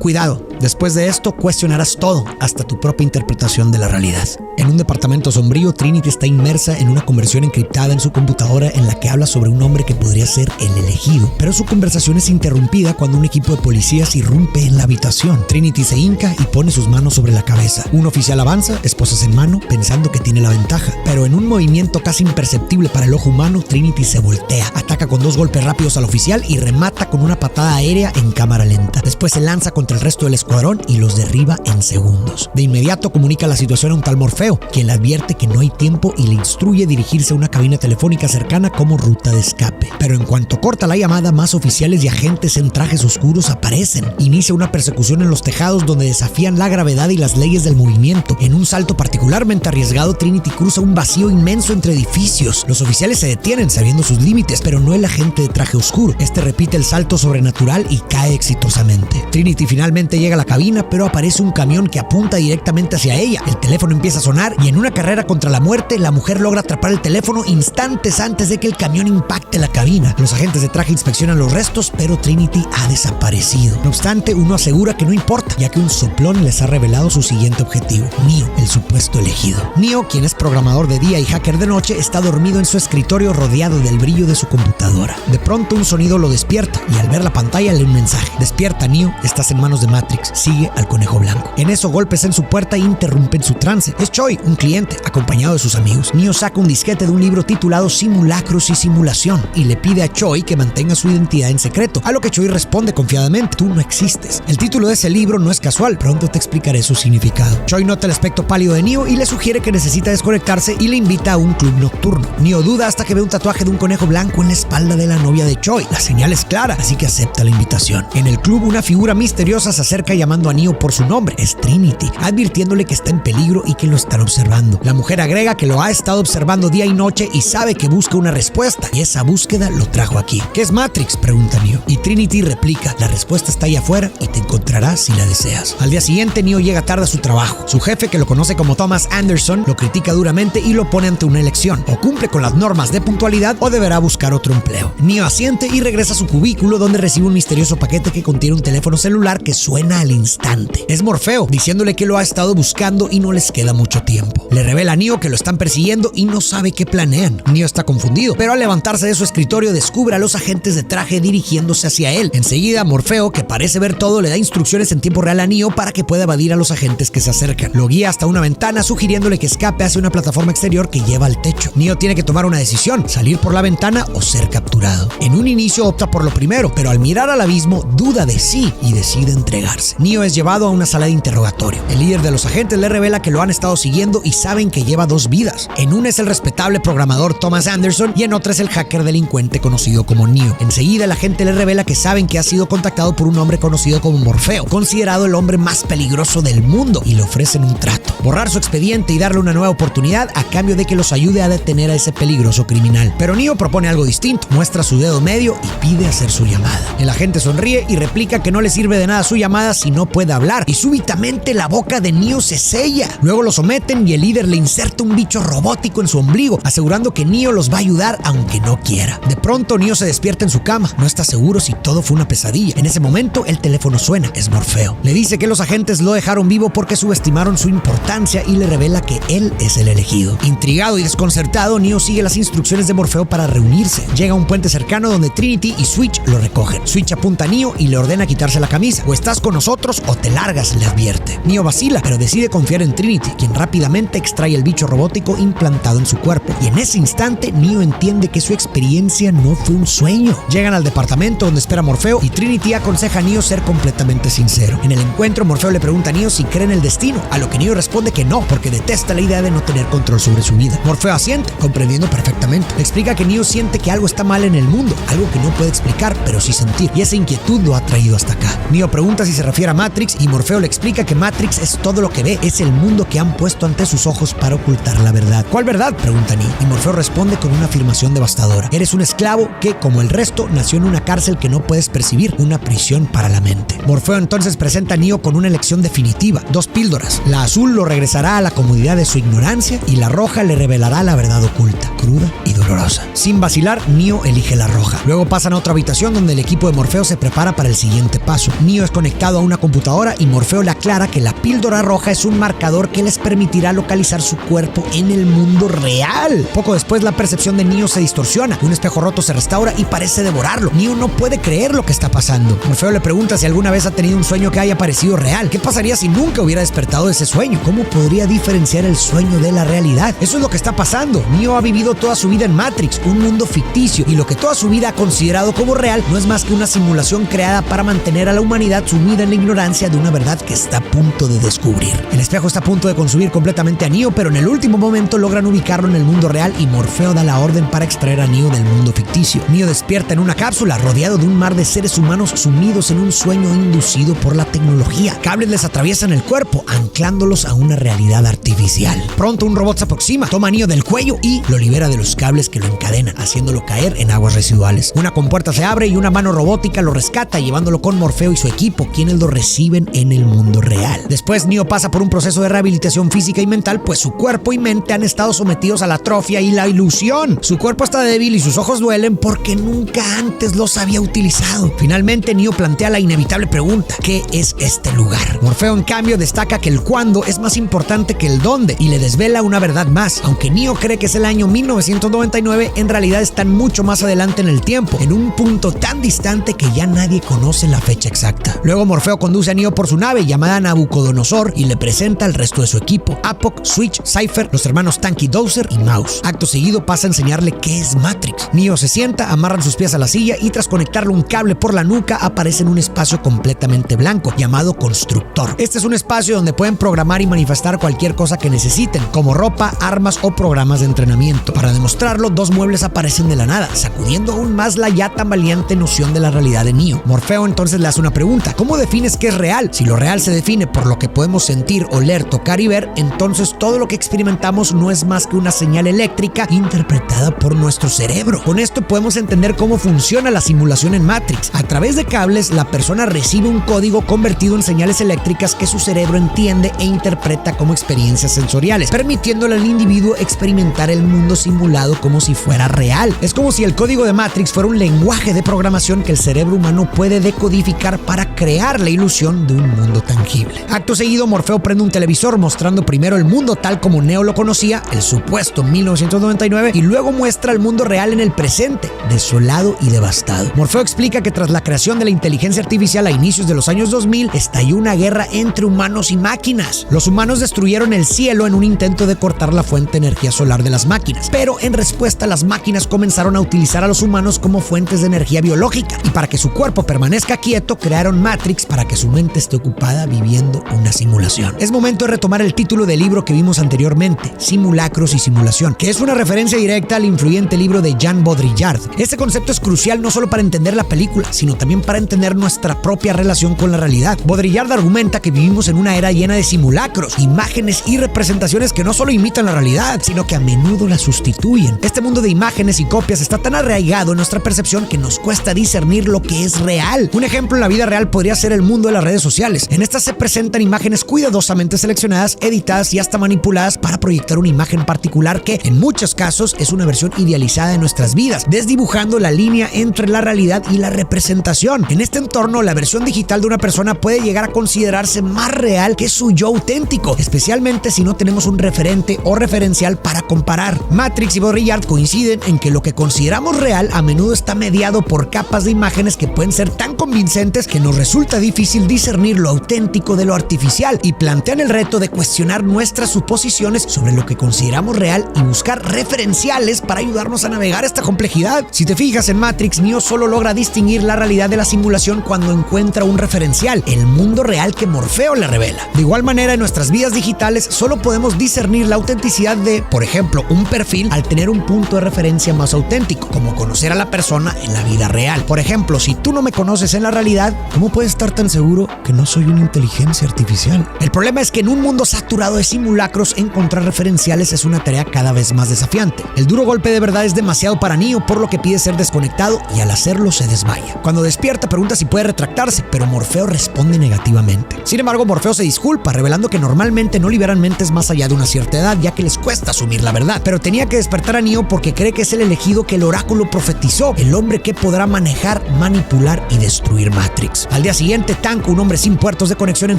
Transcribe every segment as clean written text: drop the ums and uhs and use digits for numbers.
Cuidado, después de esto cuestionarás todo, hasta tu propia interpretación de la realidad. En un departamento sombrío, Trinity está inmersa en una conversación encriptada en su computadora en la que habla sobre un hombre que podría ser el elegido. Pero su conversación es interrumpida cuando un equipo de policías irrumpe en la habitación. Trinity se hinca y pone sus manos sobre la cabeza. Un oficial avanza, esposas en mano, pensando que tiene la ventaja. Pero en un movimiento casi imperceptible para el ojo humano, Trinity se voltea, ataca con 2 golpes rápidos al oficial y remata con una patada aérea en cámara lenta. Después se lanza contra el resto del escuadrón y los derriba en segundos. De inmediato comunica la situación a un tal Morfeo, quien le advierte que no hay tiempo y le instruye dirigirse a una cabina telefónica cercana como ruta de escape. Pero en cuanto corta la llamada, más oficiales y agentes en trajes oscuros aparecen. Inicia una persecución en los tejados donde desafían la gravedad y las leyes del movimiento. En un salto particularmente arriesgado, Trinity cruza un vacío inmenso entre edificios. Los oficiales se detienen sabiendo sus límites, pero no el agente de traje oscuro. Este repite el salto sobrenatural y cae exitosamente. Trinity finalmente llega a la cabina, pero aparece un camión que apunta directamente hacia ella. El teléfono empieza a sonar y en una carrera contra la muerte, la mujer logra atrapar el teléfono instantes antes de que el camión impacte la cabina. Los agentes de traje inspeccionan los restos, pero Trinity ha desaparecido. No obstante, uno asegura que no importa, ya que un soplón les ha revelado su siguiente objetivo: Neo, el supuesto elegido. Neo, quien es programador de día y hacker de noche, está dormido en su escritorio rodeado del brillo de su computadora. De pronto un sonido lo despierta y al ver la pantalla lee un mensaje: despierta, Neo, estás en manos de Matrix, sigue al conejo blanco. En eso, golpes en su puerta interrumpen su trance. Es Choi, un cliente, acompañado de sus amigos. Neo saca un disquete de un libro titulado Simulacros y Simulación y le pide a Choi que mantenga su identidad en secreto, a lo que Choi responde confiadamente: tú no existes. El título de ese libro no es casual, pronto te explicaré su significado. Choi nota el aspecto pálido de Neo y le sugiere que necesita desconectarse y le invita a un club nocturno. Neo duda hasta que ve un tatuaje de un conejo blanco en la espalda de la novia de Choi. La señal es clara, así que acepta la invitación. En el club, una figura misteriosa se acerca llamando a Neo por su nombre: es Trinity, advirtiéndole que está en peligro y que lo están observando. La mujer agrega que lo ha estado observando día y noche y sabe que busca una respuesta, y esa búsqueda lo trajo aquí. ¿Qué es Matrix?, pregunta Neo. Y Trinity replica: la respuesta está ahí afuera y te encontrarás si la deseas. Al día siguiente, Neo llega tarde a su trabajo. Su jefe, que lo conoce como Thomas Anderson, lo critica duramente y lo pone ante una elección: o cumple con las normas de puntualidad o deberá buscar otro empleo. Neo asiente y regresa a su cubículo, donde recibe un misterioso paquete que contiene un teléfono celular que suena al instante. Es Morfeo, diciéndole que lo ha estado buscando y no les queda mucho tiempo. Le revela a Neo que lo están persiguiendo y no sabe qué planean. Neo está confundido, pero al levantarse de su escritorio descubre a los agentes de traje dirigiéndose hacia él. Enseguida, Morfeo, que parece ver todo, le da instrucciones en tiempo real a Neo para que pueda evadir a los agentes que se acercan. Lo guía hasta una ventana, sugiriéndole que escape hacia una plataforma exterior que lleva al techo. Neo tiene que tomar una decisión: salir por la ventana o ser capturado. En un inicio opta por lo primero, pero al mirar al abismo duda de sí y decide entregarse. Neo es llevado a una sala de interrogatorio. El líder de los agentes le revela que lo han estado siguiendo y saben que lleva 2 vidas. En una es el respetable programador Thomas Anderson y en otra es el hacker delincuente conocido como Neo. Enseguida el agente le revela que saben que ha sido contactado por un hombre conocido como Morfeo, considerado el hombre más peligroso del mundo, y le ofrecen un trato: borrar su expediente y darle una nueva oportunidad a cambio de que los ayude a detener a ese peligroso criminal. Pero Neo propone algo distinto: muestra su dedo medio y pide hacer su llamada. El agente sonríe y replica que no le sirve de nada su llamada si no puede hablar, y súbitamente la boca de Neo se sella. Luego lo someten y el líder le inserta un bicho robótico en su ombligo, asegurando que Neo los va a ayudar aunque no quiera. De pronto Neo se despierta en su cama. No está seguro si todo fue una pesadilla. En ese momento el teléfono suena. Es Morfeo. Le dice que los agentes lo dejaron vivo porque subestimaron su importancia y le revela que él es el elegido. Intrigado y desconcertado, Neo sigue las instrucciones de Morfeo para reunirse. Llega a un puente cercano donde Trinity y Switch lo recogen. Switch apunta a Neo y le ordena quitarse la camisa: o estás con nosotros o te largas, le advierte. Neo vacila, pero decide confiar en Trinity, quien rápidamente extrae el bicho robótico implantado en su cuerpo. Y en ese instante, Neo entiende que su experiencia no fue un sueño. Llegan al departamento donde espera Morfeo y Trinity aconseja a Neo ser completamente sincero. En el encuentro, Morfeo le pregunta a Neo si cree en el destino, a lo que Neo responde que no, porque detesta la idea de no tener control sobre su vida. Morfeo asiente, comprendiendo perfectamente. Le explica que Neo siente que algo está mal en el mundo, algo que no puede explicar, pero sí sentir, y esa inquietud lo ha traído hasta acá. Neo pregunta si se refiere a Matrix y Morfeo le explica que Matrix es todo lo que ve, es el mundo que han puesto ante sus ojos para ocultar la verdad. ¿Cuál verdad?, pregunta Neo, y Morfeo responde con una afirmación devastadora: eres un esclavo que, como el resto, nació en una cárcel que no puedes percibir, una prisión para la mente. Morfeo entonces presenta a Neo con una elección definitiva: 2 píldoras. La azul lo regresará a la comodidad de su ignorancia y la roja le revelará la verdad oculta, cruda y dolorosa. Sin vacilar, Neo elige la roja. Luego pasan a otra habitación donde el equipo de Morfeo se prepara para el siguiente paso. Neo es conectado a una una computadora y Morfeo le aclara que la píldora roja es un marcador que les permitirá localizar su cuerpo en el mundo real. Poco después la percepción de Neo se distorsiona, un espejo roto se restaura y parece devorarlo. Neo no puede creer lo que está pasando. Morfeo le pregunta si alguna vez ha tenido un sueño que haya parecido real. ¿Qué pasaría si nunca hubiera despertado de ese sueño? ¿Cómo podría diferenciar el sueño de la realidad? Eso es lo que está pasando. Neo ha vivido toda su vida en Matrix, un mundo ficticio, y lo que toda su vida ha considerado como real no es más que una simulación creada para mantener a la humanidad sumida en la ignorancia de una verdad que está a punto de descubrir. El espejo está a punto de consumir completamente a Neo, pero en el último momento logran ubicarlo en el mundo real y Morfeo da la orden para extraer a Neo del mundo ficticio. Neo despierta en una cápsula rodeado de un mar de seres humanos sumidos en un sueño inducido por la tecnología. Cables les atraviesan el cuerpo, anclándolos a una realidad artificial. Pronto un robot se aproxima, toma a Neo del cuello y lo libera de los cables que lo encadenan, haciéndolo caer en aguas residuales. Una compuerta se abre y una mano robótica lo rescata, llevándolo con Morfeo y su equipo, quienes lo reciben en el mundo real. Después, Neo pasa por un proceso de rehabilitación física y mental, pues su cuerpo y mente han estado sometidos a la atrofia y la ilusión. Su cuerpo está débil y sus ojos duelen porque nunca antes los había utilizado. Finalmente, Neo plantea la inevitable pregunta: ¿qué es este lugar? Morfeo, en cambio, destaca que el cuándo es más importante que el dónde y le desvela una verdad más. Aunque Neo cree que es el año 1999, en realidad están mucho más adelante en el tiempo, en un punto tan distante que ya nadie conoce la fecha exacta. Luego Morfeo conduce a Neo por su nave llamada Nabucodonosor y le presenta al resto de su equipo: Apoc, Switch, Cypher, los hermanos Tanky, Dowser y Mouse. Acto seguido pasa a enseñarle qué es Matrix. Neo se sienta, amarran sus pies a la silla y tras conectarle un cable por la nuca aparece en un espacio completamente blanco llamado Constructor. Este es un espacio donde pueden programar y manifestar cualquier cosa que necesiten, como ropa, armas o programas de entrenamiento. Para demostrarlo, dos muebles aparecen de la nada, sacudiendo aún más la ya tambaleante noción de la realidad de Neo. Morfeo entonces le hace una pregunta: ¿cómo defines qué es real? Si lo real se define por lo que podemos sentir, oler, tocar y ver, entonces todo lo que experimentamos no es más que una señal eléctrica interpretada por nuestro cerebro. Con esto podemos entender cómo funciona la simulación en Matrix. A través de cables, la persona recibe un código convertido en señales eléctricas que su cerebro entiende e interpreta como experiencias sensoriales, permitiéndole al individuo experimentar el mundo simulado como si fuera real. Es como si el código de Matrix fuera un lenguaje de programación que el cerebro humano puede decodificar para crear la ilusión de un mundo tangible. Acto seguido, Morfeo prende un televisor mostrando primero el mundo tal como Neo lo conocía, el supuesto 1999, y luego muestra el mundo real en el presente, desolado y devastado. Morfeo explica que tras la creación de la inteligencia artificial a inicios de los años 2000, estalló una guerra entre humanos y máquinas. Los humanos destruyeron el cielo en un intento de cortar la fuente de energía solar de las máquinas, pero en respuesta las máquinas comenzaron a utilizar a los humanos como fuentes de energía biológica, y para que su cuerpo permanezca quieto, crearon Matrix para que su mente esté ocupada viviendo una simulación. Es momento de retomar el título del libro que vimos anteriormente, Simulacros y Simulación, que es una referencia directa al influyente libro de Jean Baudrillard. Este concepto es crucial no solo para entender la película, sino también para entender nuestra propia relación con la realidad. Baudrillard argumenta que vivimos en una era llena de simulacros, imágenes y representaciones que no solo imitan la realidad, sino que a menudo la sustituyen. Este mundo de imágenes y copias está tan arraigado en nuestra percepción que nos cuesta discernir lo que es real. Un ejemplo en la vida real podría ser el mundo de las redes sociales. En estas se presentan imágenes cuidadosamente seleccionadas, editadas y hasta manipuladas para proyectar una imagen particular que, en muchos casos, es una versión idealizada de nuestras vidas, desdibujando la línea entre la realidad y la representación. En este entorno, la versión digital de una persona puede llegar a considerarse más real que su yo auténtico, especialmente si no tenemos un referente o referencial para comparar. Matrix y Baudrillard coinciden en que lo que consideramos real a menudo está mediado por capas de imágenes que pueden ser tan convincentes que nos resulta difícil discernir lo auténtico de lo artificial, y plantean el reto de cuestionar nuestras suposiciones sobre lo que consideramos real y buscar referenciales para ayudarnos a navegar esta complejidad. Si te fijas, en Matrix, Neo solo logra distinguir la realidad de la simulación cuando encuentra un referencial, el mundo real que Morfeo le revela. De igual manera, en nuestras vidas digitales solo podemos discernir la autenticidad de, por ejemplo, un perfil al tener un punto de referencia más auténtico, como conocer a la persona en la vida real. Por ejemplo, si tú no me conoces en la realidad, ¿cómo puedes estar tan seguro que no soy una inteligencia artificial? El problema es que en un mundo saturado de simulacros, encontrar referenciales es una tarea cada vez más desafiante. El duro golpe de verdad es demasiado para Neo, por lo que pide ser desconectado y al hacerlo se desmaya. Cuando despierta, pregunta si puede retractarse, pero Morfeo responde negativamente. Sin embargo, Morfeo se disculpa, revelando que normalmente no liberan mentes más allá de una cierta edad, ya que les cuesta asumir la verdad, pero tenía que despertar a Neo porque cree que es el elegido que el oráculo profetizó, el hombre que podrá manejar, manipular y destruir Matrix. Al día siguiente, comandante Tank, un hombre sin puertos de conexión en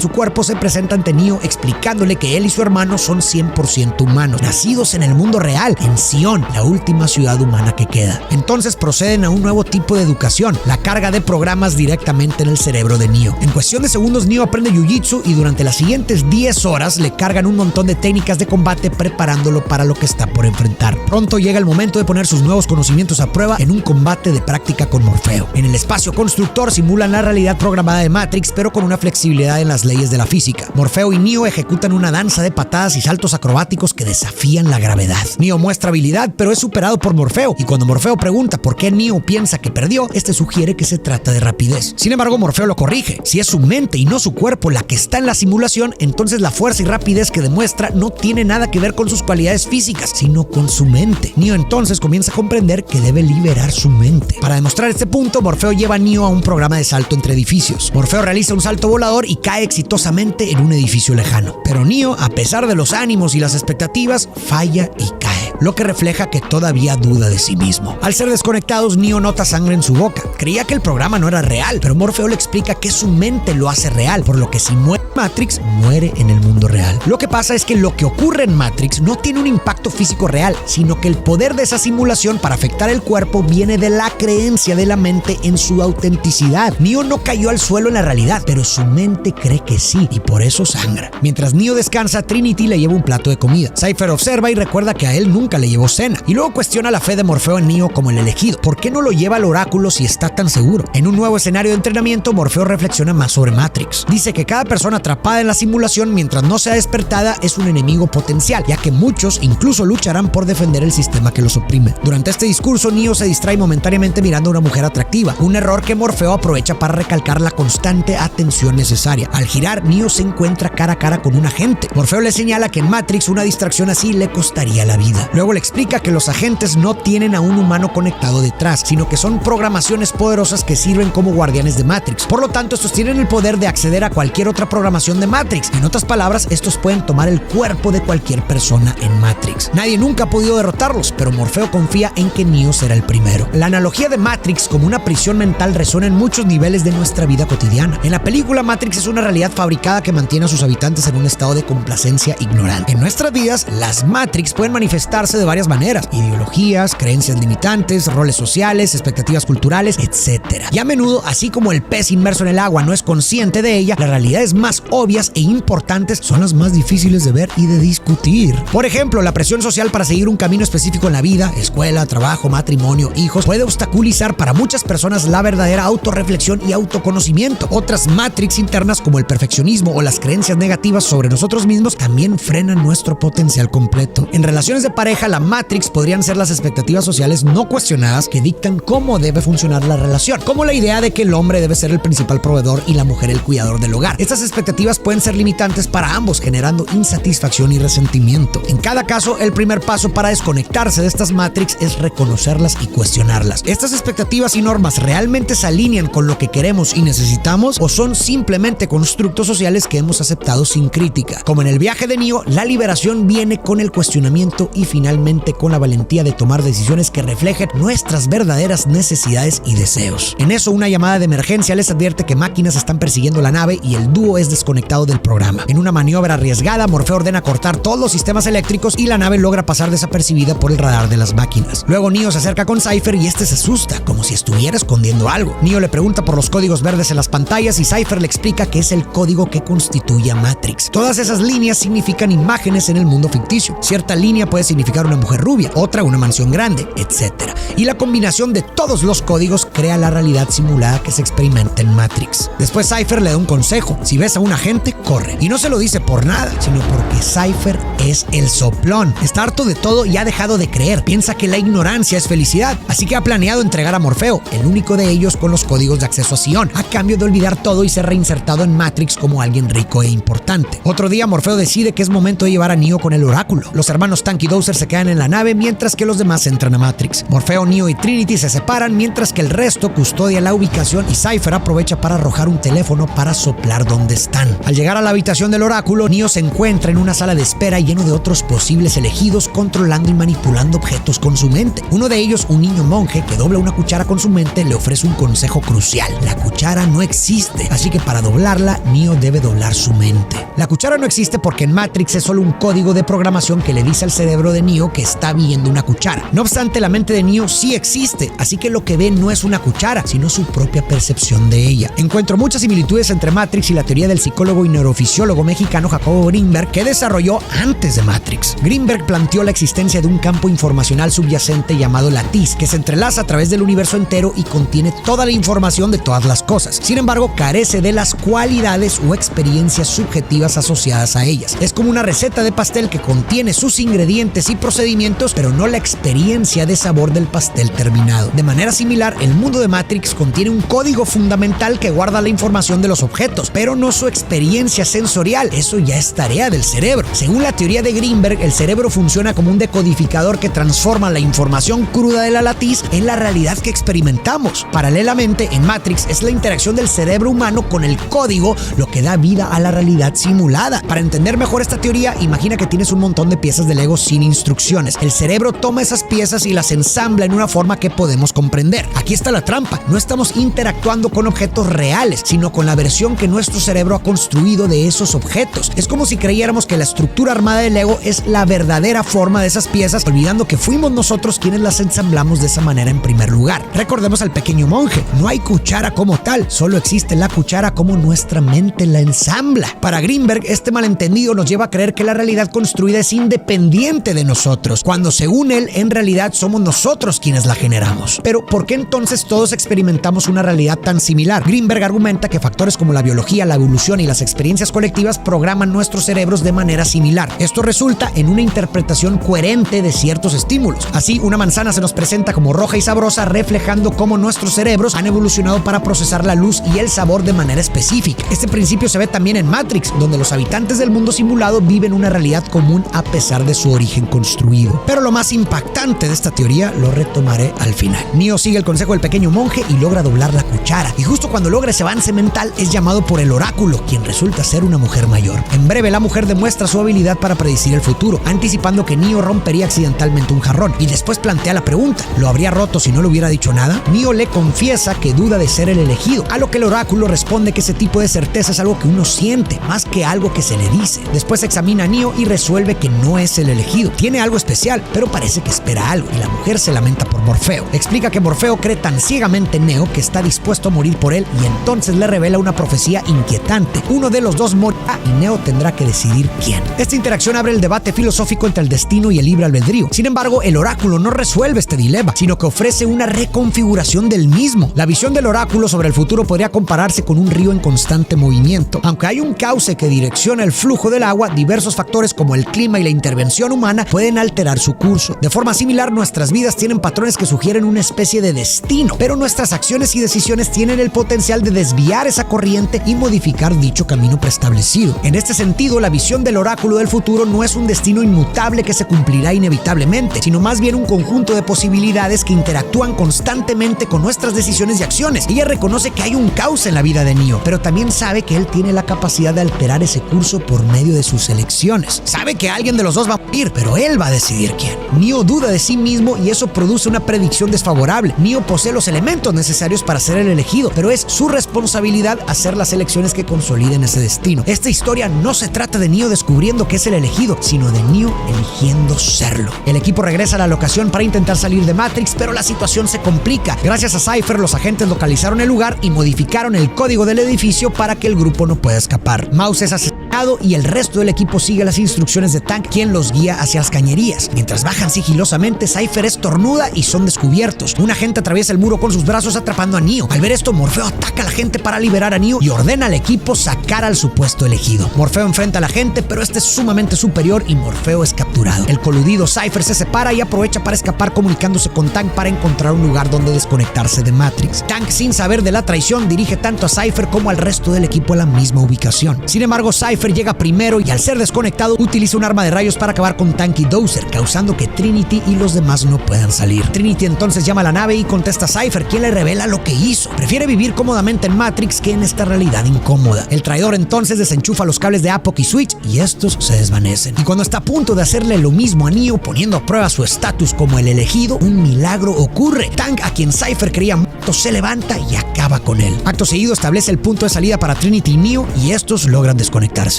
su cuerpo, se presenta ante Neo explicándole que él y su hermano son 100% humanos, nacidos en el mundo real, en Sion, la última ciudad humana que queda. Entonces proceden a un nuevo tipo de educación, la carga de programas directamente en el cerebro de Neo. En cuestión de segundos, Neo aprende Jiu-Jitsu y durante las siguientes 10 horas le cargan un montón de técnicas de combate preparándolo para lo que está por enfrentar. Pronto llega el momento de poner sus nuevos conocimientos a prueba en un combate de práctica con Morfeo. En el espacio constructor simulan la realidad programada de Matrix, pero con una flexibilidad en las leyes de la física. Morfeo y Neo ejecutan una danza de patadas y saltos acrobáticos que desafían la gravedad. Neo muestra habilidad, pero es superado por Morfeo, y cuando Morfeo pregunta por qué Neo piensa que perdió, este sugiere que se trata de rapidez. Sin embargo, Morfeo lo corrige. Si es su mente y no su cuerpo la que está en la simulación, entonces la fuerza y rapidez que demuestra no tiene nada que ver con sus cualidades físicas, sino con su mente. Neo entonces comienza a comprender que debe liberar su mente. Para demostrar este punto, Morfeo lleva a Neo a un programa de salto entre edificios. Morfeo realiza un salto volador y cae exitosamente en un edificio lejano. Pero Neo, a pesar de los ánimos y las expectativas, falla y cae, lo que refleja que todavía duda de sí mismo. Al ser desconectados, Neo nota sangre en su boca. Creía que el programa no era real, pero Morfeo le explica que su mente lo hace real, por lo que si muere Matrix, muere en el mundo real. Lo que pasa es que lo que ocurre en Matrix no tiene un impacto físico real, sino que el poder de esa simulación para afectar el cuerpo viene de la creencia de la mente en su autenticidad. Neo no cayó al suelo en la realidad, pero su mente cree que sí, y por eso sangra. Mientras Neo descansa, Trinity le lleva un plato de comida. Cypher observa y recuerda que a él nunca le llevó cena, y luego cuestiona la fe de Morfeo en Neo como el elegido. ¿Por qué no lo lleva al oráculo si está tan seguro? En un nuevo escenario de entrenamiento, Morfeo reflexiona más sobre Matrix. Dice que cada persona atrapada en la simulación, mientras no sea despertada, es un enemigo potencial, ya que muchos incluso lucharán por defender el sistema que los oprime. Durante este discurso, Neo se distrae momentáneamente mirando a una mujer atractiva, un error que Morfeo aprovecha para recalcar la constante atención necesaria. Al girar, Neo se encuentra cara a cara con un agente. Morfeo le señala que en Matrix una distracción así le costaría la vida. Luego le explica que los agentes no tienen a un humano conectado detrás, sino que son programaciones poderosas que sirven como guardianes de Matrix. Por lo tanto, estos tienen el poder de acceder a cualquier otra programación de Matrix. En otras palabras, estos pueden tomar el cuerpo de cualquier persona en Matrix. Nadie nunca ha podido derrotarlos, pero Morfeo confía en que Neo será el primero. La analogía de Matrix como una prisión mental resuena en muchos niveles de nuestra vida cotidiana. En la película, Matrix es una realidad fabricada que mantiene a sus habitantes en un estado de complacencia ignorante. En nuestras vidas, las Matrix pueden manifestarse de varias maneras: ideologías, creencias limitantes, roles sociales, expectativas culturales, etc. Y a menudo, así como el pez inmerso en el agua no es consciente de ella, las realidades más obvias e importantes son las más difíciles de ver y de discutir. Por ejemplo, la presión social para seguir un camino específico en la vida, escuela, trabajo, matrimonio, hijos, puede obstaculizar para muchas personas la verdadera autorreflexión y autoconocimiento. Otras Matrix internas, como el perfeccionismo o las creencias negativas sobre nosotros mismos, también frenan nuestro potencial completo. En relaciones de pareja, la Matrix podrían ser las expectativas sociales no cuestionadas que dictan cómo debe funcionar la relación, como la idea de que el hombre debe ser el principal proveedor y la mujer el cuidador del hogar. Estas expectativas pueden ser limitantes para ambos, generando insatisfacción y resentimiento. En cada caso, el primer paso para desconectarse de estas Matrix es reconocerlas y cuestionarlas. ¿Estas expectativas y normas realmente se alinean con lo que queremos y necesitamos, o son simplemente constructos sociales que hemos aceptado sin crítica? Como en el viaje de Neo, la liberación viene con el cuestionamiento y finalmente con la valentía de tomar decisiones que reflejen nuestras verdaderas necesidades y deseos. En eso, una llamada de emergencia les advierte que máquinas están persiguiendo la nave y el dúo es desconectado del programa. En una maniobra arriesgada, Morfeo ordena cortar todos los sistemas eléctricos y la nave logra pasar desapercibida por el radar de las máquinas. Luego Neo se acerca con Cypher y este se asusta, como si estuviera escondiendo algo. Neo le pregunta por los códigos verdes en las pantallas y Cypher le explica que es el código que constituye a Matrix. Todas esas líneas significan imágenes en el mundo ficticio. Cierta línea puede significar una mujer rubia, otra una mansión grande, etc. Y la combinación de todos los códigos crea la realidad simulada que se experimenta en Matrix. Después Cypher le da un consejo: si ves a un agente, corre. Y no se lo dice por nada, sino porque Cypher es el soplón. Está harto de todo y ha dejado de creer. Piensa que la ignorancia es felicidad, así que ha planeado entregar a Morfeo, el único de ellos con los códigos de acceso a Sion, a cambio de olvidar todo y ser reinsertado en Matrix como alguien rico e importante. Otro día, Morfeo decide que es momento de llevar a Neo con el oráculo. Los hermanos Tank y Dowser se se quedan en la nave mientras que los demás entran a Matrix. Morfeo, Neo y Trinity se separan mientras que el resto custodia la ubicación y Cypher aprovecha para arrojar un teléfono para soplar donde están. Al llegar a la habitación del oráculo, Neo se encuentra en una sala de espera lleno de otros posibles elegidos controlando y manipulando objetos con su mente. Uno de ellos, un niño monje que dobla una cuchara con su mente, le ofrece un consejo crucial. La cuchara no existe, así que para doblarla, Neo debe doblar su mente. La cuchara no existe porque en Matrix es solo un código de programación que le dice al cerebro de Neo que está viendo una cuchara. No obstante, la mente de Neo sí existe, así que lo que ve no es una cuchara, sino su propia percepción de ella. Encuentro muchas similitudes entre Matrix y la teoría del psicólogo y neurofisiólogo mexicano Jacobo Greenberg, que desarrolló antes de Matrix. Greenberg planteó la existencia de un campo informacional subyacente llamado latiz, que se entrelaza a través del universo entero y contiene toda la información de todas las cosas. Sin embargo, carece de las cualidades o experiencias subjetivas asociadas a ellas. Es como una receta de pastel que contiene sus ingredientes y procedimientos, pero no la experiencia de sabor del pastel terminado. De manera similar, el mundo de Matrix contiene un código fundamental que guarda la información de los objetos, pero no su experiencia sensorial. Eso ya es tarea del cerebro. Según la teoría de Greenberg, el cerebro funciona como un decodificador que transforma la información cruda de la latiz en la realidad que experimentamos. Paralelamente, en Matrix es la interacción del cerebro humano con el código lo que da vida a la realidad simulada. Para entender mejor esta teoría, imagina que tienes un montón de piezas de Lego sin instrucciones. El cerebro toma esas piezas y las ensambla en una forma que podemos comprender. Aquí está la trampa. No estamos interactuando con objetos reales, sino con la versión que nuestro cerebro ha construido de esos objetos. Es como si creyéramos que la estructura armada de Lego es la verdadera forma de esas piezas, olvidando que fuimos nosotros quienes las ensamblamos de esa manera en primer lugar. Recordemos al pequeño monje. No hay cuchara como tal, solo existe la cuchara como nuestra mente la ensambla. Para Greenberg, este malentendido nos lleva a creer que la realidad construida es independiente de nosotros, cuando según él, en realidad somos nosotros quienes la generamos. Pero, ¿por qué entonces todos experimentamos una realidad tan similar? Greenberg argumenta que factores como la biología, la evolución y las experiencias colectivas programan nuestros cerebros de manera similar. Esto resulta en una interpretación coherente de ciertos estímulos. Así, una manzana se nos presenta como roja y sabrosa, reflejando cómo nuestros cerebros han evolucionado para procesar la luz y el sabor de manera específica. Este principio se ve también en Matrix, donde los habitantes del mundo simulado viven una realidad común a pesar de su origen construido. Pero lo más impactante de esta teoría lo retomaré al final. Neo sigue el consejo del pequeño monje y logra doblar la cuchara. Y justo cuando logra ese avance mental, es llamado por el oráculo, quien resulta ser una mujer mayor. En breve, la mujer demuestra su habilidad para predecir el futuro, anticipando que Neo rompería accidentalmente un jarrón. Y después plantea la pregunta: ¿lo habría roto si no le hubiera dicho nada? Neo le confiesa que duda de ser el elegido, a lo que el oráculo responde que ese tipo de certeza es algo que uno siente, más que algo que se le dice. Después examina a Neo y resuelve que no es el elegido. Tiene algo especial, pero parece que espera algo, y la mujer se lamenta por Morfeo. Explica que Morfeo cree tan ciegamente en Neo que está dispuesto a morir por él, y entonces le revela una profecía inquietante. Uno de los dos morirá y Neo tendrá que decidir quién. Esta interacción abre el debate filosófico entre el destino y el libre albedrío. Sin embargo, el oráculo no resuelve este dilema, sino que ofrece una reconfiguración del mismo. La visión del oráculo sobre el futuro podría compararse con un río en constante movimiento. Aunque hay un cauce que direcciona el flujo del agua, diversos factores como el clima y la intervención humana pueden alterar su curso. De forma similar, nuestras vidas tienen patrones que sugieren una especie de destino, pero nuestras acciones y decisiones tienen el potencial de desviar esa corriente y modificar dicho camino preestablecido. En este sentido, la visión del oráculo del futuro no es un destino inmutable que se cumplirá inevitablemente, sino más bien un conjunto de posibilidades que interactúan constantemente con nuestras decisiones y acciones. Ella reconoce que hay un caos en la vida de Neo, pero también sabe que él tiene la capacidad de alterar ese curso por medio de sus elecciones. Sabe que alguien de los dos va a morir, pero él va a decidir quién. Neo duda de sí mismo y eso produce una predicción desfavorable. Neo posee los elementos necesarios para ser el elegido, pero es su responsabilidad hacer las elecciones que consoliden ese destino. Esta historia no se trata de Neo descubriendo que es el elegido, sino de Neo eligiendo serlo. El equipo regresa a la locación para intentar salir de Matrix, pero la situación se complica. Gracias a Cypher, los agentes localizaron el lugar y modificaron el código del edificio para que el grupo no pueda escapar. Mouse es asesinado y el resto del equipo sigue las instrucciones de Tank, quien los guía hacia las cañerías. Mientras bajan sigilosamente, Cypher estornuda y son descubiertos. Un agente atraviesa el muro con sus brazos atrapando a Neo. Al ver esto, Morfeo ataca a la gente para liberar a Neo y ordena al equipo sacar al supuesto elegido. Morfeo enfrenta a la gente, pero este es sumamente superior y Morfeo es capturado. El coludido Cypher se separa y aprovecha para escapar comunicándose con Tank para encontrar un lugar donde desconectarse de Matrix. Tank, sin saber de la traición, dirige tanto a Cypher como al resto del equipo a la misma ubicación. Sin embargo, Cypher Cypher llega primero y al ser desconectado utiliza un arma de rayos para acabar con Tank y Dozer, causando que Trinity y los demás no puedan salir. Trinity entonces llama a la nave y contesta a Cypher, quien le revela lo que hizo. Prefiere vivir cómodamente en Matrix que en esta realidad incómoda. El traidor entonces desenchufa los cables de Apoc y Switch y estos se desvanecen. Y cuando está a punto de hacerle lo mismo a Neo, poniendo a prueba su estatus como el elegido, un milagro ocurre. Tank, a quien Cypher creía muerto, se levanta y acaba con él. Acto seguido establece el punto de salida para Trinity y Neo y estos logran desconectarse.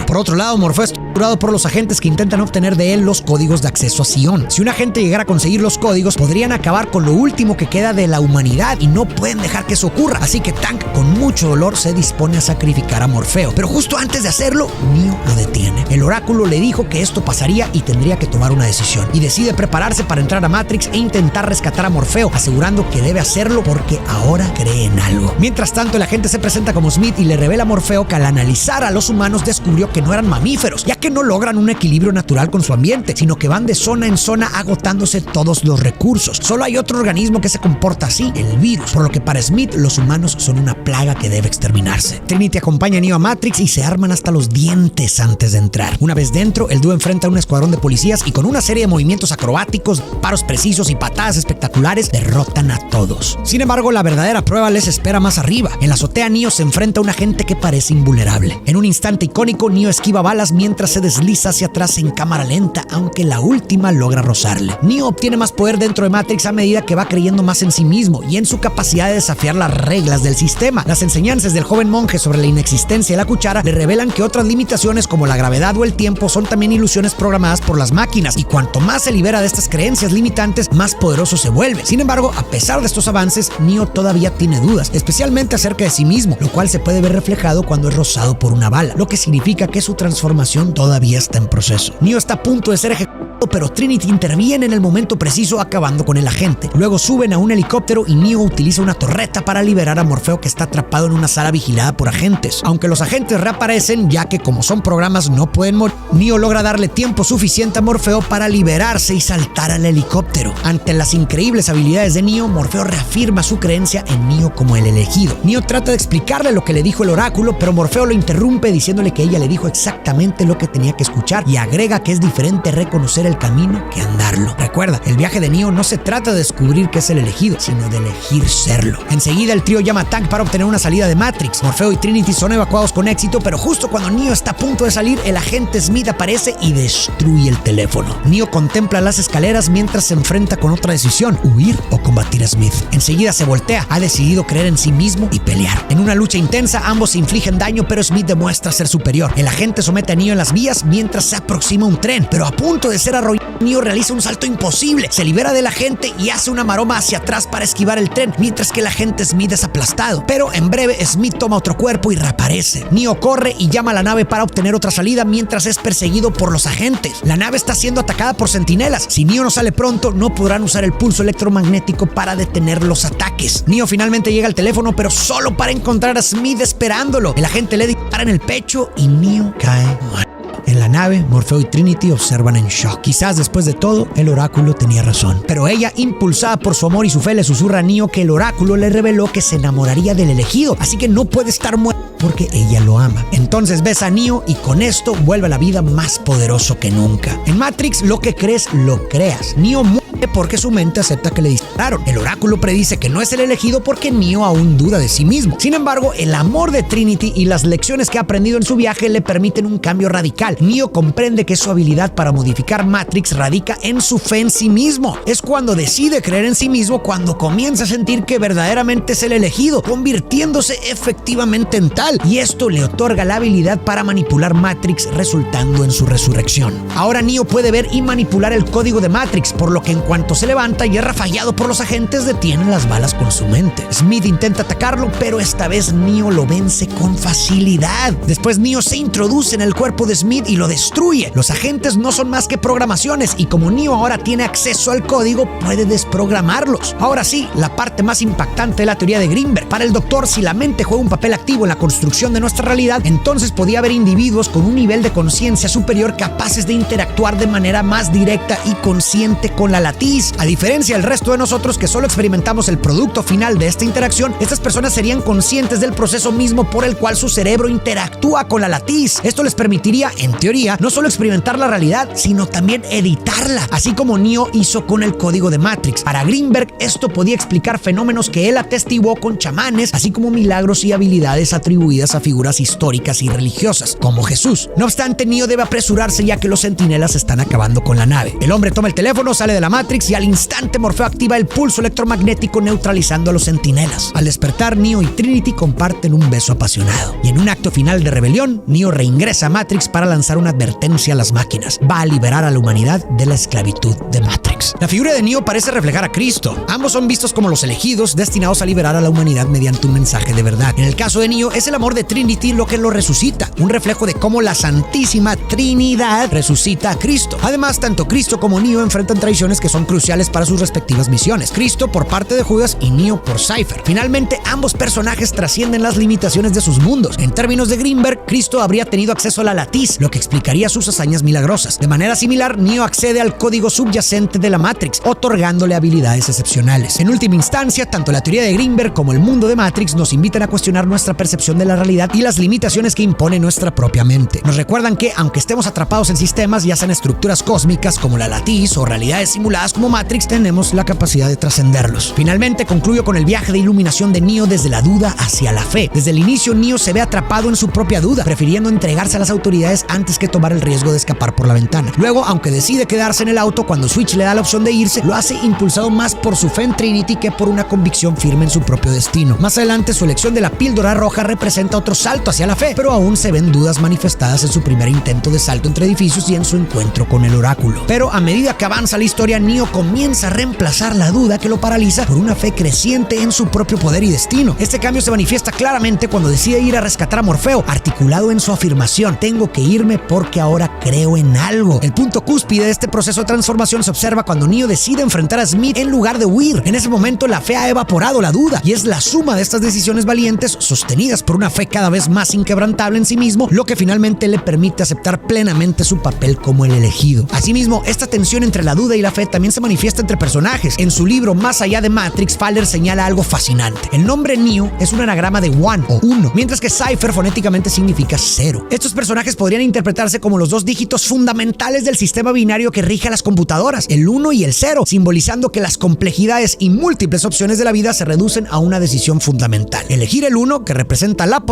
Por otro lado, Morfeo es torturado por los agentes que intentan obtener de él los códigos de acceso a Sion. Si un agente llegara a conseguir los códigos, podrían acabar con lo último que queda de la humanidad y no pueden dejar que eso ocurra. Así que Tank, con mucho dolor, se dispone a sacrificar a Morfeo. Pero justo antes de hacerlo, Neo lo detiene. El oráculo le dijo que esto pasaría y tendría que tomar una decisión. Y decide prepararse para entrar a Matrix e intentar rescatar a Morfeo, asegurando que debe hacerlo porque ahora cree en algo. Mientras tanto, el agente se presenta como Smith y le revela a Morfeo que al analizar a los humanos descubrió que no eran mamíferos, ya que no logran un equilibrio natural con su ambiente, sino que van de zona en zona agotándose todos los recursos. Solo hay otro organismo que se comporta así, el virus, por lo que para Smith los humanos son una plaga que debe exterminarse. Trinity acompaña a Neo a Matrix y se arman hasta los dientes antes de entrar. Una vez dentro, el dúo enfrenta a un escuadrón de policías y con una serie de movimientos acrobáticos, paros precisos y patadas espectaculares derrotan a todos. Sin embargo, la verdadera prueba les espera más arriba. En la azotea, Neo se enfrenta a un agente que parece invulnerable. En un instante icónico, Neo esquiva balas mientras se desliza hacia atrás en cámara lenta, aunque la última logra rozarle. Neo obtiene más poder dentro de Matrix a medida que va creyendo más en sí mismo y en su capacidad de desafiar las reglas del sistema. Las enseñanzas del joven monje sobre la inexistencia de la cuchara le revelan que otras limitaciones como la gravedad o el tiempo son también ilusiones programadas por las máquinas, y cuanto más se libera de estas creencias limitantes, más poderoso se vuelve. Sin embargo, a pesar de estos avances, Neo todavía tiene dudas, especialmente acerca de sí mismo, lo cual se puede ver reflejado cuando es rozado por una bala, lo que significa que su transformación todavía está en proceso. Neo está a punto de ser ejecutado, pero Trinity interviene en el momento preciso, acabando con el agente. Luego suben a un helicóptero y Neo utiliza una torreta para liberar a Morfeo, que está atrapado en una sala vigilada por agentes. Aunque los agentes reaparecen, ya que como son programas no pueden morir, Neo logra darle tiempo suficiente a Morfeo para liberarse y saltar al helicóptero. Ante las increíbles habilidades de Neo, Morfeo reafirma su creencia en Neo como el elegido. Neo trata de explicarle lo que le dijo el oráculo, pero Morfeo lo interrumpe diciéndole que ella le dijo exactamente lo que tenía que escuchar y agrega que es diferente reconocer el camino que andarlo. Recuerda, el viaje de Neo no se trata de descubrir que es el elegido, sino de elegir serlo. Enseguida el trío llama a Tank para obtener una salida de Matrix. Morfeo y Trinity son evacuados con éxito, pero justo cuando Neo está a punto de salir, el agente Smith aparece y destruye el teléfono. Neo contempla las escaleras mientras se enfrenta con otra decisión: huir o combatir a Smith. Enseguida se voltea, ha decidido creer en sí mismo y pelear. En una lucha intensa, ambos se infligen daño, pero Smith demuestra ser superior. El agente somete a Neo en las vías mientras se aproxima un tren, pero a punto de ser arrollado, Neo realiza un salto imposible, se libera del agente y hace una maroma hacia atrás para esquivar el tren, mientras que el agente Smith es aplastado. Pero en breve, Smith toma otro cuerpo y reaparece. Neo corre y llama a la nave para obtener otra salida mientras es perseguido por los agentes. La nave está siendo atacada por centinelas. Si Neo no sale pronto, no podrán usar el pulso electromagnético para detener los ataques. Neo finalmente llega al teléfono, pero solo para encontrar a Smith esperándolo. El agente le dispara en el pecho y Neo cae muerto. En la nave, Morfeo y Trinity observan en shock. Quizás después de todo, el oráculo tenía razón. Pero ella, impulsada por su amor y su fe, le susurra a Neo que el oráculo le reveló que se enamoraría del elegido, así que no puede estar muerto porque ella lo ama. Entonces besa a Neo y con esto vuelve a la vida más poderoso que nunca. En Matrix, lo que crees, lo creas. Neo muere porque su mente acepta que le dispararon. El oráculo predice que no es el elegido porque Neo aún duda de sí mismo. Sin embargo, el amor de Trinity y las lecciones que ha aprendido en su viaje le permiten un cambio radical. Neo comprende que su habilidad para modificar Matrix radica en su fe en sí mismo. Es cuando decide creer en sí mismo cuando comienza a sentir que verdaderamente es el elegido, convirtiéndose efectivamente en tal. Y esto le otorga la habilidad para manipular Matrix, resultando en su resurrección. Ahora Neo puede ver y manipular el código de Matrix, por lo que en cuanto se levanta y es rafallado por los agentes, detienen las balas con su mente. Smith intenta atacarlo, pero esta vez Neo lo vence con facilidad. Después Neo se introduce en el cuerpo de Smith y lo destruye. Los agentes no son más que programaciones y como Neo ahora tiene acceso al código, puede desprogramarlos. Ahora sí, la parte más impactante de la teoría de Greenberg. Para el doctor, si la mente juega un papel activo en la construcción de nuestra realidad, entonces podía haber individuos con un nivel de conciencia superior capaces de interactuar de manera más directa y consciente con la latencia latiz. A diferencia del resto de nosotros que solo experimentamos el producto final de esta interacción, estas personas serían conscientes del proceso mismo por el cual su cerebro interactúa con la latiz. Esto les permitiría, en teoría, no solo experimentar la realidad, sino también editarla, así como Neo hizo con el código de Matrix. Para Greenberg, esto podía explicar fenómenos que él atestiguó con chamanes, así como milagros y habilidades atribuidas a figuras históricas y religiosas, como Jesús. No obstante, Neo debe apresurarse ya que los centinelas están acabando con la nave. El hombre toma el teléfono, sale de la Matrix y al instante Morfeo activa el pulso electromagnético neutralizando a los centinelas. Al despertar, Neo y Trinity comparten un beso apasionado. Y en un acto final de rebelión, Neo reingresa a Matrix para lanzar una advertencia a las máquinas. Va a liberar a la humanidad de la esclavitud de Matrix. La figura de Neo parece reflejar a Cristo. Ambos son vistos como los elegidos destinados a liberar a la humanidad mediante un mensaje de verdad. En el caso de Neo, es el amor de Trinity lo que lo resucita, un reflejo de cómo la Santísima Trinidad resucita a Cristo. Además, tanto Cristo como Neo enfrentan traiciones que son cruciales para sus respectivas misiones. Cristo por parte de Judas y Neo por Cypher. Finalmente, ambos personajes trascienden las limitaciones de sus mundos. En términos de Greenberg, Cristo habría tenido acceso a la latiz, lo que explicaría sus hazañas milagrosas. De manera similar, Neo accede al código subyacente de la Matrix, otorgándole habilidades excepcionales. En última instancia, tanto la teoría de Greenberg como el mundo de Matrix nos invitan a cuestionar nuestra percepción de la realidad y las limitaciones que impone nuestra propia mente. Nos recuerdan que, aunque estemos atrapados en sistemas, ya sean estructuras cósmicas como la latiz o realidades simuladas como Matrix, tenemos la capacidad de trascenderlos. Finalmente, concluyo con el viaje de iluminación de Neo desde la duda hacia la fe. Desde el inicio, Neo se ve atrapado en su propia duda, prefiriendo entregarse a las autoridades antes que tomar el riesgo de escapar por la ventana. Luego, aunque decide quedarse en el auto cuando Switch le da la opción de irse, lo hace impulsado más por su fe en Trinity que por una convicción firme en su propio destino. Más adelante, su elección de la píldora roja representa otro salto hacia la fe, pero aún se ven dudas manifestadas en su primer intento de salto entre edificios y en su encuentro con el oráculo. Pero a medida que avanza la historia, Neo comienza a reemplazar la duda que lo paraliza por una fe creciente en su propio poder y destino. Este cambio se manifiesta claramente cuando decide ir a rescatar a Morfeo, articulado en su afirmación: tengo que irme porque ahora creo en algo. El punto cúspide de este proceso de transformación se observa cuando Neo decide enfrentar a Smith en lugar de huir. En ese momento, la fe ha evaporado la duda, y es la suma de estas decisiones valientes, sostenidas por una fe cada vez más inquebrantable en sí mismo, lo que finalmente le permite aceptar plenamente su papel como el elegido. Asimismo, esta tensión entre la duda y la fe también se manifiesta entre personajes. En su libro Más allá de Matrix, Fowler señala algo fascinante. El nombre Neo es un anagrama de one o uno, mientras que Cypher fonéticamente significa cero. Estos personajes podrían interpretarse como los dos dígitos fundamentales del sistema binario que rige a las computadoras, el 1 y el 0, simbolizando que las complejidades y múltiples opciones de la vida se reducen a una decisión fundamental: elegir el 1, que representa la posibilidad